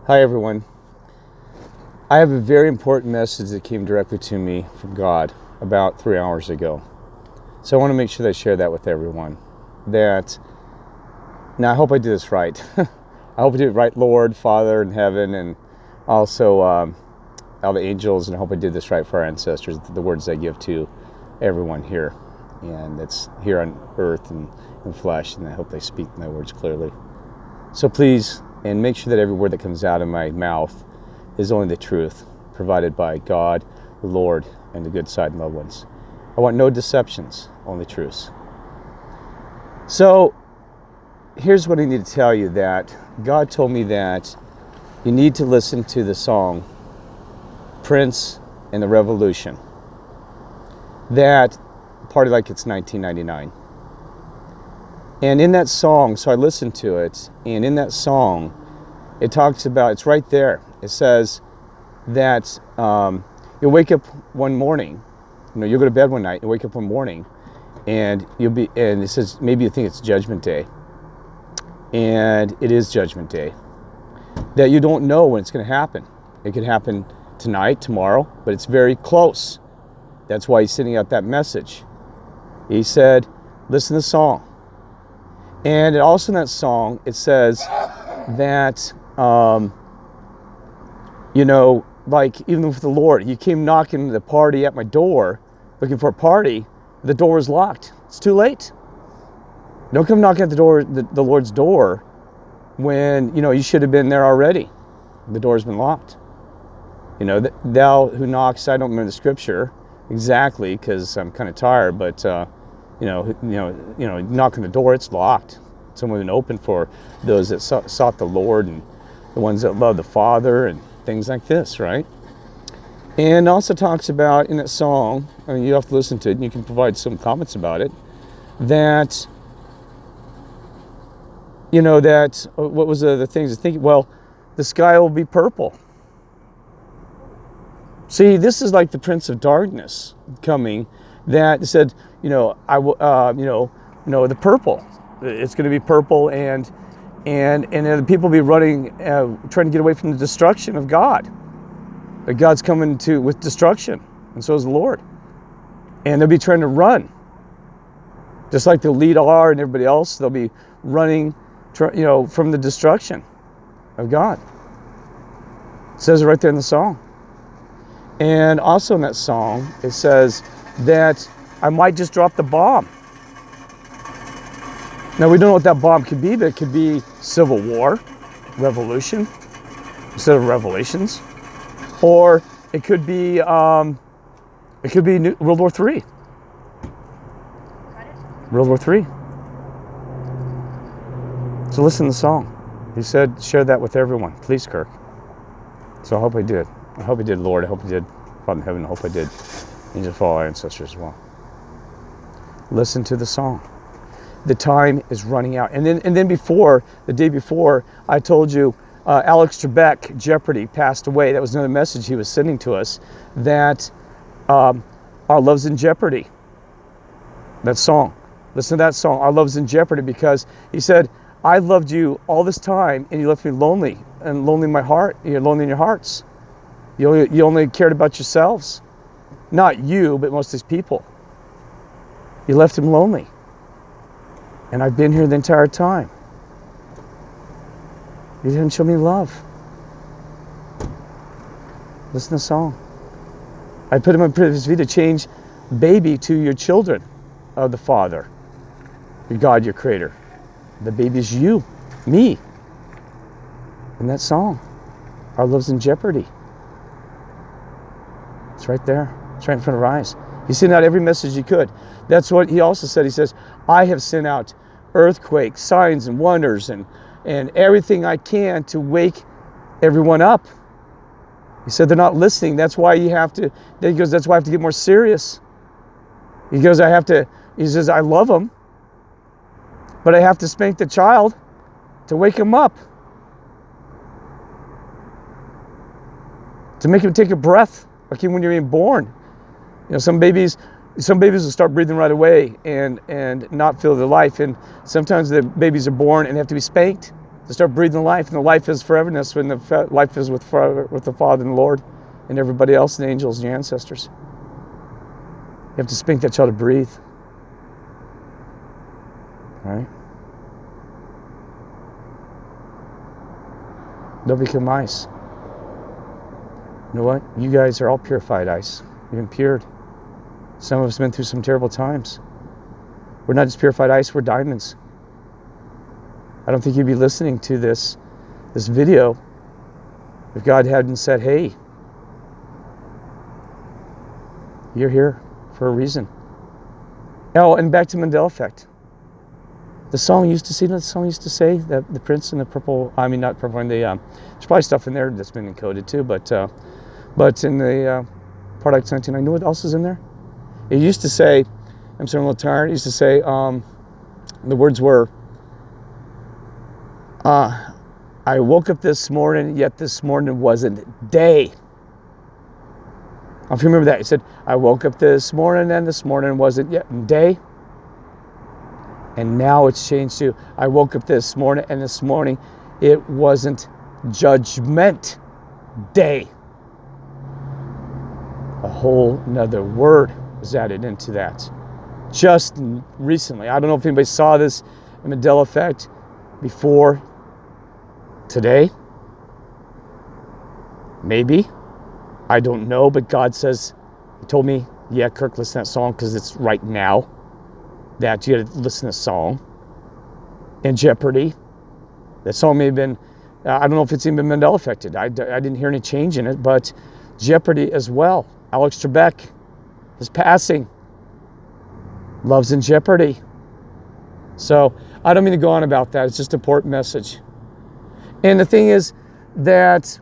Hi everyone. I have a very important message that came directly to me from God about 3 hours ago. So I want to make sure that I share that with everyone. Now I hope I do this right. I hope I do it right, Lord, Father in heaven, and also all the angels, and I hope I did this right for our ancestors, the words I give to everyone here. And it's here on earth and in flesh, and I hope they speak my words clearly. So please, and make sure that every word that comes out of my mouth is only the truth provided by God, the Lord, and the good side and loved ones. I want no deceptions, only truths. So here's what I need to tell you, that God told me that you need to listen to the song Prince and the Revolution. That party like it's 1999. And in that song, so I listened to it, and in that song, it talks about, it's right there. It says that you'll wake up one morning, you'll go to bed one night, you wake up one morning, and and it says, maybe you think it's Judgment Day. And it is Judgment Day. That you don't know when it's going to happen. It could happen tonight, tomorrow, but it's very close. That's why he's sending out that message. He said, listen to the song. And also in that song, it says that, like even with the Lord, he came knocking the party at my door, looking for a party. The door was locked. It's too late. Don't come knocking at the door, the Lord's door, when, you should have been there already. The door's been locked. Thou who knocks, I don't remember the scripture exactly because I'm kind of tired, but, knocking the door, it's locked. It's only been open for those that sought the Lord and the ones that love the Father and things like this, right? And also talks about in that song, you have to listen to it and you can provide some comments about it, that, what was the things to think? Well, the sky will be purple. See, this is like the Prince of Darkness coming, that said, I will, the purple. It's going to be purple, and the people will be running, trying to get away from the destruction of God. That God's coming with destruction, and so is the Lord. And they'll be trying to run, just like the lead are and everybody else. They'll be running, from the destruction of God. It says it right there in the song. And also in that song, it says that I might just drop the bomb. Now, we don't know what that bomb could be, but it could be civil war, revolution, instead of revelations. Or it could be World War III. World War III. So listen to the song. He said, share that with everyone. Please, Kirk. So I hope I did. I hope I did, Lord. I hope I did, Father in heaven. I hope I did. Angels for all our ancestors as well. Listen to the song. The time is running out. And then before, the day before, I told you, Alex Trebek, Jeopardy, passed away. That was another message he was sending to us, that our love's in jeopardy. That song. Listen to that song, Our Love's in Jeopardy, because he said, I loved you all this time, and you left me lonely, and lonely in my heart. You're lonely in your hearts. You only cared about yourselves. Not you, but most of these people. You left him lonely. And I've been here the entire time. You didn't show me love. Listen to the song. I put him on his feet to change baby to your children of the Father, your God, your Creator. The baby is you, me. In that song, our love's in jeopardy. It's right there. It's right in front of our eyes. He sent out every message he could. That's what he also said. He says, I have sent out earthquakes, signs and wonders, and everything I can to wake everyone up. He said they're not listening. That's why you have to, then he goes, that's why I have to get more serious. He goes, he says, I love them, but I have to spank the child to wake him up. To make him take a breath, like when you're being born. Some babies will start breathing right away and not feel their life. And sometimes the babies are born and have to be spanked To start breathing life, and the life is foreverness, when the life is with the Father and the Lord and everybody else, and the angels and your ancestors. You have to spank that child to breathe. All right? They'll become ice. You know what? You guys are all purified ice. You've been pured. Some of us have been through some terrible times. We're not just purified ice, we're diamonds. I don't think you'd be listening to this video if God hadn't said, hey, you're here for a reason. Oh, and back to Mandela effect. The song used to say, that the Prince in the purple, not purple, and there's probably stuff in there that's been encoded too, but in the Product 19, I know what else is in there. It used to say, I'm starting a little tired, it used to say, the words were, I woke up this morning, yet this morning wasn't day. I don't know if you remember that. It said, I woke up this morning, and this morning wasn't yet day. And now it's changed to, I woke up this morning, and this morning it wasn't judgment day. A whole nother word was added into that just recently. I don't know if anybody saw this in Mandela effect before today. Maybe. I don't know, but God says, He told me, yeah, Kirk, listen to that song because it's right now that you got to listen to this song. In Jeopardy. That song may have been, I don't know if it's even been Mandela affected. I didn't hear any change in it, but Jeopardy as well. Alex Trebek is passing. Love's in jeopardy. So I don't mean to go on about that. It's just an important message. And the thing is that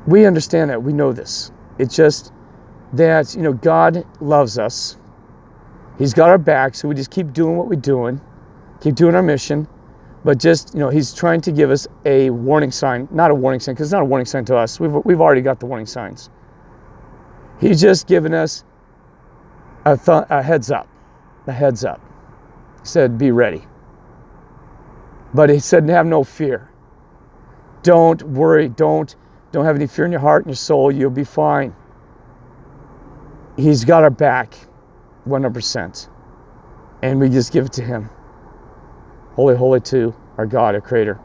we understand that. We know this. It's just that, God loves us. He's got our back, so we just keep doing what we're doing, keep doing our mission. But just, He's trying to give us a warning sign. Not a warning sign, because it's not a warning sign to us. We've already got the warning signs. He's just given us a heads up. A heads up. He said, be ready. But He said, have no fear. Don't worry. Don't have any fear in your heart and your soul. You'll be fine. He's got our back 100%. And we just give it to Him. Holy, holy to our God, our Creator.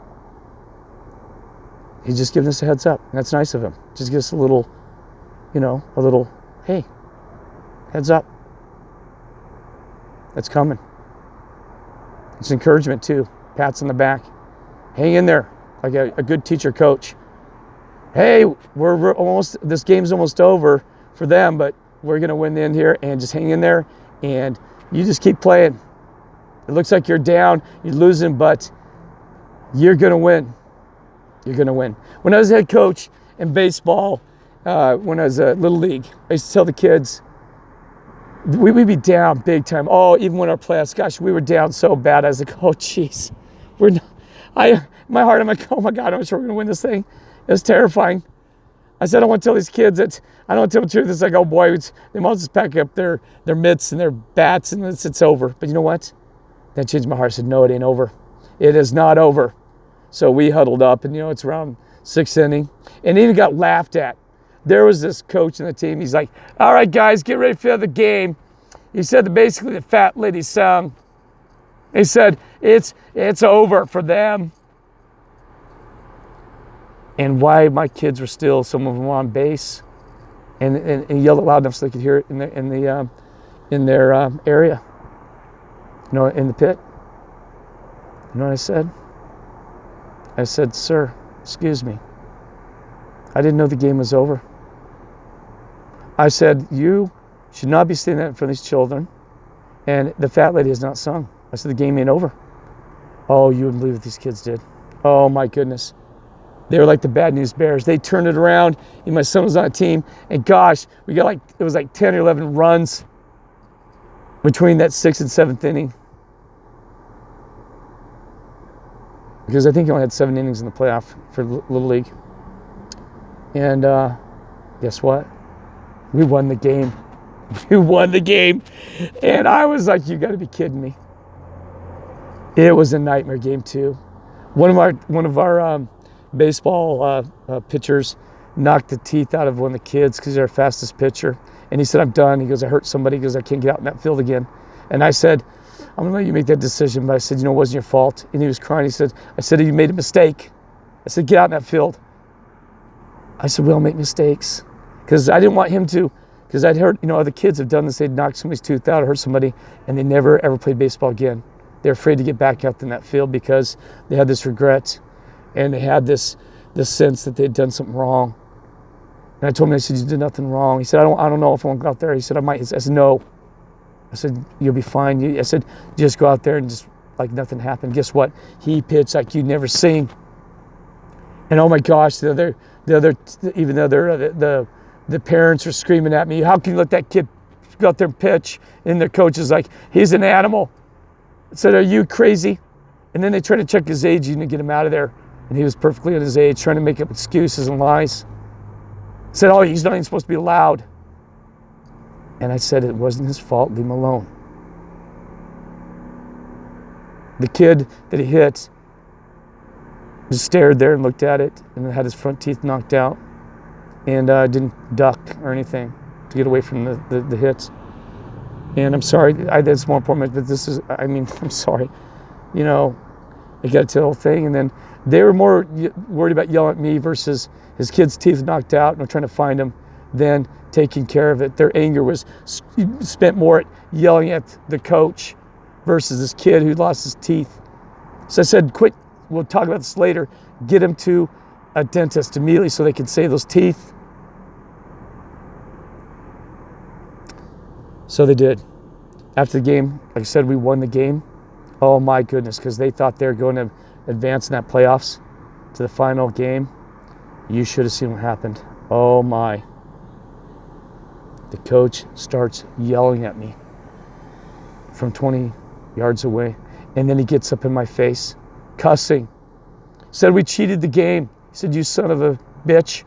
He's just giving us a heads up. And that's nice of Him. Just give us a little, hey, heads up. That's coming. It's encouragement too. Pats on the back. Hang in there, like a good teacher coach. Hey, we're almost, this game's almost over for them, but we're going to win the end here, and just hang in there, and you just keep playing. It looks like you're down, you're losing, but you're going to win. You're going to win. When I was head coach in baseball, when I was a Little League, I used to tell the kids, we'd be down big time. Oh, even when our playoffs, gosh, we were down so bad. I was like, oh, jeez. My heart, I'm like, oh my God, I'm not sure we're going to win this thing. It was terrifying. I said, I don't want to tell these kids that, I don't want to tell them the truth. It's like, oh boy, they might just pack up their mitts and their bats and it's over. But you know what? That changed my heart. I said, no, it ain't over. It is not over. So we huddled up, and it's around 6th inning, and even got laughed at. There was this coach in the team. He's like, all right, guys, get ready for the game. He said that basically the fat lady song. He said, it's over for them. And why my kids were still, some of them were on base, and yelled it loud enough so they could hear it in their area, in the pit. You know what I said? I said, sir, excuse me. I didn't know the game was over. I said, you should not be standing there in front of these children, and the fat lady has not sung. I said, the game ain't over. Oh, you wouldn't believe what these kids did. Oh my goodness. They were like the Bad News Bears. They turned it around, and my son was on a team, and gosh, we got it was like 10 or 11 runs between that 6th and 7th inning. Because I think he only had 7 innings in the playoff for Little League. And guess what? We won the game. We won the game. And I was like, you got to be kidding me. It was a nightmare game too. One of our baseball pitchers knocked the teeth out of one of the kids because they're our fastest pitcher. And he said, "I'm done." He goes, "I hurt somebody." He goes, "I can't get out in that field again." And I said, "I'm gonna let you make that decision." But I said, "You know, it wasn't your fault." And he was crying. I said, "You made a mistake." I said, "Get out in that field." I said, "We all make mistakes." Because I didn't want him to, because I'd heard, other kids have done this. They'd knocked somebody's tooth out or hurt somebody, and they never ever played baseball again. They're afraid to get back out in that field because they had this regret, and they had this sense that they'd done something wrong. And I told him, I said, "You did nothing wrong." He said, I don't know if I want to go out there." He said, "I might." I said, "No." I said, "You'll be fine." I said, "Just go out there and just like nothing happened." Guess what? He pitched like you'd never seen. And oh my gosh, the even though the parents are screaming at me, "How can you let that kid go out there and pitch?" And their coach is like, "He's an animal." I said, "Are you crazy?" And then they tried to check his age and get him out of there. And he was perfectly on his age, trying to make up excuses and lies. I said, "Oh, he's not even supposed to be allowed." And I said, "It wasn't his fault. Leave him alone." The kid that he hit just stared there and looked at it and had his front teeth knocked out and didn't duck or anything to get away from the hits. And I'm sorry, that's more important, but I'm sorry. I got to tell the whole thing. And then they were more worried about yelling at me versus his kid's teeth knocked out and trying to find him than taking care of it. Their anger was spent more at yelling at the coach versus this kid who lost his teeth. So I said, "Quit. We'll talk about this later. Get him to a dentist immediately so they can save those teeth." So they did. After the game, like I said, we won the game. Oh my goodness, because they thought they were going to advance in that playoffs to the final game. You should have seen what happened. Oh my. The coach starts yelling at me from 20 yards away. And then he gets up in my face, cussing. Said we cheated the game. He said, "You son of a bitch."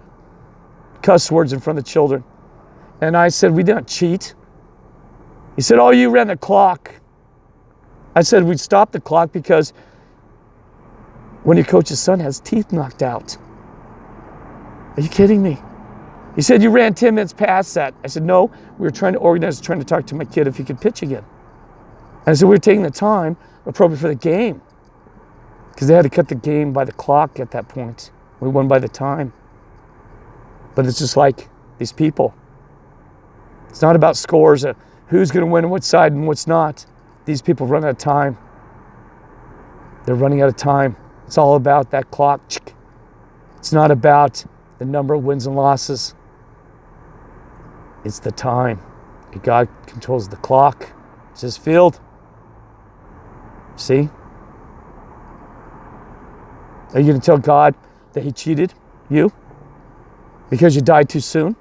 Cuss words in front of the children. And I said, "We didn't cheat." He said, "Oh, you ran the clock." I said, "We stopped the clock because when your coach's son has teeth knocked out." Are you kidding me? He said, "You ran 10 minutes past that." I said, "No, we were trying to organize, trying to talk to my kid if he could pitch again." And I said, "We were taking the time appropriate for the game." Because they had to cut the game by the clock at that point. We won by the time. But it's just like these people. It's not about scores of who's going to win on what side and what's not. These people run out of time. They're running out of time. It's all about that clock. It's not about the number of wins and losses. It's the time. God controls the clock. It's his field. See? Are you going to tell God that he cheated you because you died too soon?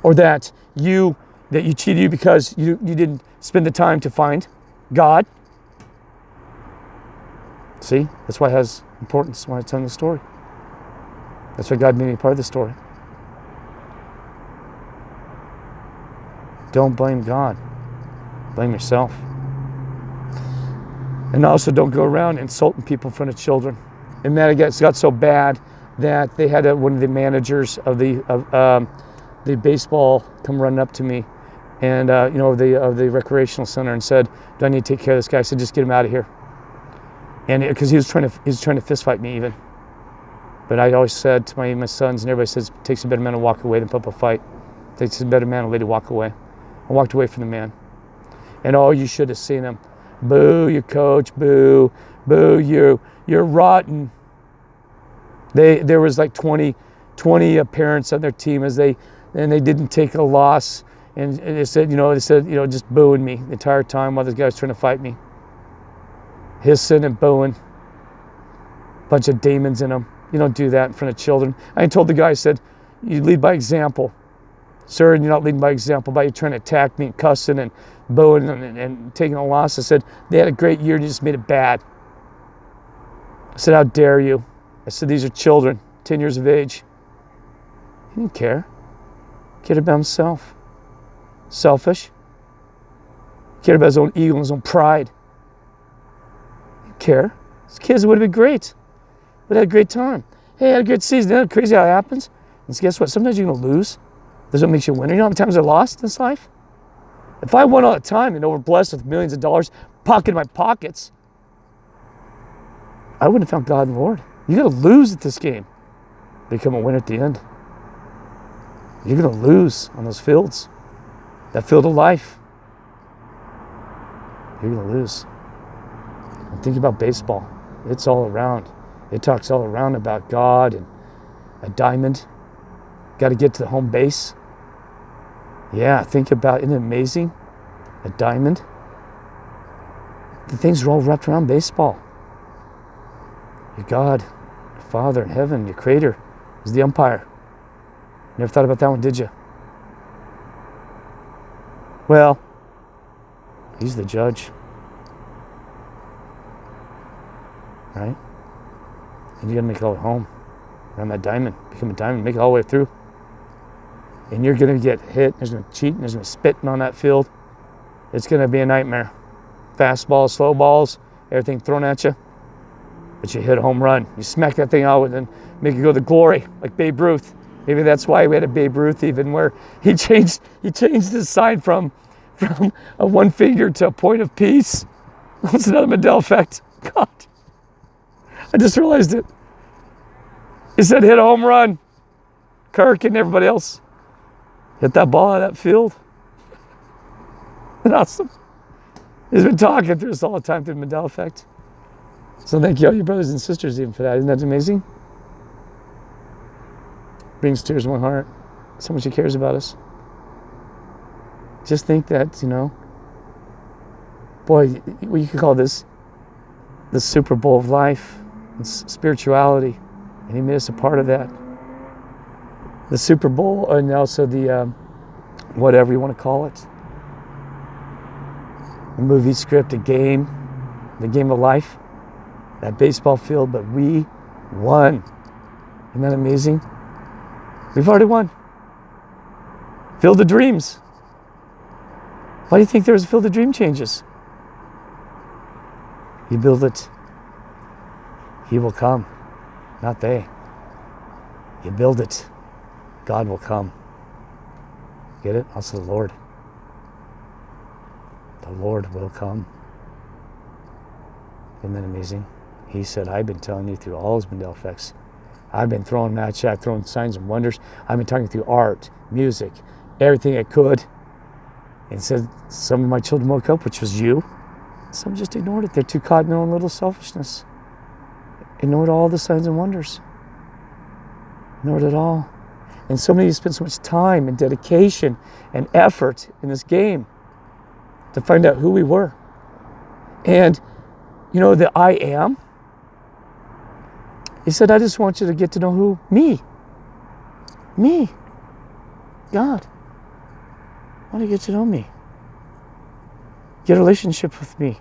Or that you cheated you because you didn't spend the time to find God? See? That's why it has importance when I tell the story. That's why God made me part of the story. Don't blame God. Blame yourself. And also don't go around insulting people in front of children. And man, it got so bad that they had one of the managers of the baseball come running up to me, and of the recreational center, and said, "Do I need to take care of this guy?" I said, "Just get him out of here." And because he was trying to fist fight me even. But I always said to my sons, and everybody says, it takes a better man to walk away than put up a fight. It takes a better man to lady walk away. I walked away from the man. And oh, you should have seen him. "Boo, your coach, boo, boo, you're rotten." There was like 20 parents on their team and they didn't take a loss. And they said, just booing me the entire time while this guy was trying to fight me. Hissing and booing. Bunch of demons in them. You don't do that in front of children. I told the guy, I said, "You lead by example. Sir, and you're not leading by example by you trying to attack me and cussing and booing and taking a loss." I said, "They had a great year and you just made it bad." I said, "How dare you?" I said, "These are children, 10 years of age." He didn't care. He cared about himself. Selfish. He cared about his own ego and his own pride. care. His kids would have been great. But had a great time. Hey, had a great season. Isn't it crazy how it happens? And so guess what? Sometimes you're going to lose. That's what makes you a winner. You know how many times I lost in this life? If I won all the time and were blessed with millions of dollars, pocket in my pockets, I wouldn't have found God and the Lord. You're going to lose at this game. Become a winner at the end. You're going to lose on those fields. That field of life. You're going to lose. And think about baseball. It's all around. It talks all around about God and a diamond. Got to get to the home base. Yeah, think about, isn't it amazing? A diamond. The things are all wrapped around baseball. Your God, your Father in heaven, your Creator, is the umpire. Never thought about that one, did you? Well, He's the judge. Right? And you got to make it all the way home. Around that diamond. Become a diamond. Make it all the way through. And you're going to get hit. There's going to be cheating. There's going to be spitting on that field. It's going to be a nightmare. Fastballs, slow balls, everything thrown at you. But you hit a home run. You smack that thing out and then make it go to glory, like Babe Ruth. Maybe that's why we had a Babe Ruth even, where he changed his sign from a one finger to a point of peace. That's another Mandela effect. God. I just realized it. He said hit a home run. Kirk and everybody else. Hit that ball out of that field. Awesome. He's been talking through us all the time through the Mandela effect. So thank you all your brothers and sisters even for that. Isn't that amazing? Brings tears to my heart. So much He cares about us. Just think that, boy, you could call this the Super Bowl of life. It's spirituality. And He made us a part of that. The Super Bowl, and also the, whatever you want to call it. A movie script, a game, the game of life, that baseball field, but we won. Isn't that amazing? We've already won. Field of Dreams. Why do you think there was a Field of Dream changes? You build it, He will come, not they. You build it, God will come. Get it? Also the Lord. The Lord will come. Isn't that amazing? He said, I've been telling you through all His Mandela effects. I've been throwing match at, throwing signs and wonders. I've been talking through art, music, everything I could. And said, some of my children woke up, which was you. Some just ignored it. They're too caught in their own little selfishness. Ignored all the signs and wonders. Ignored it all. And so many of you spent so much time and dedication and effort in this game to find out who we were. And, the I am, He said, I just want you to get to know who? Me, God. I want you to get to know me. Get a relationship with me,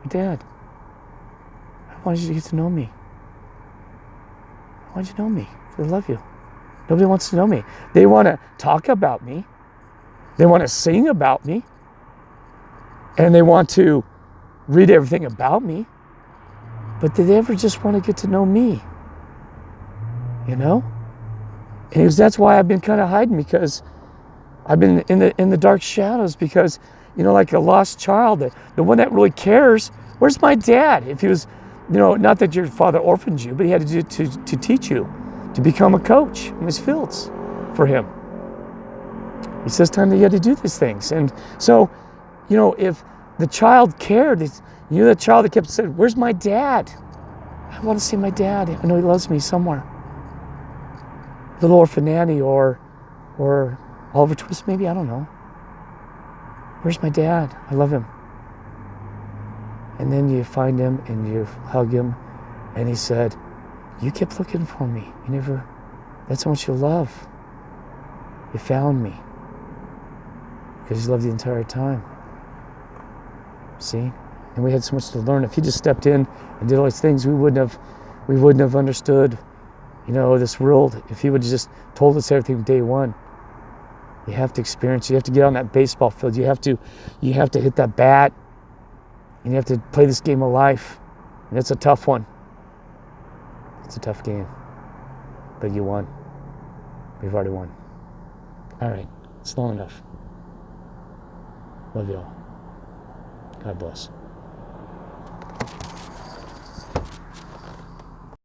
my Dad. I want you to get to know me. I want you to know me. I love you. Nobody wants to know me. They want to talk about me. They want to sing about me. And they want to read everything about me. But do they ever just want to get to know me? And that's why I've been kind of hiding, because I've been in the dark shadows, because, like a lost child, the one that really cares, where's my dad? If he was, not that your father orphaned you, but he had to teach you to become a coach in his fields for him. He says time that you had to do these things. And so, if the child cared, the child that kept saying, where's my dad? I want to see my dad. I know he loves me somewhere. Little orphan Nanny or Oliver Twist, maybe, I don't know. Where's my dad? I love him. And then you find him and you hug him, and he said, you kept looking for me. That's how much you love. You found me. Because you loved the entire time. See? And we had so much to learn. If he just stepped in and did all these things, we wouldn't have understood, this world. If he would have just told us everything from day one. You have to experience. You have to get on that baseball field. You have to hit that bat. And you have to play this game of life. And it's a tough one. It's a tough game. But you won. We've already won. All right. It's long enough. Love you all. God bless.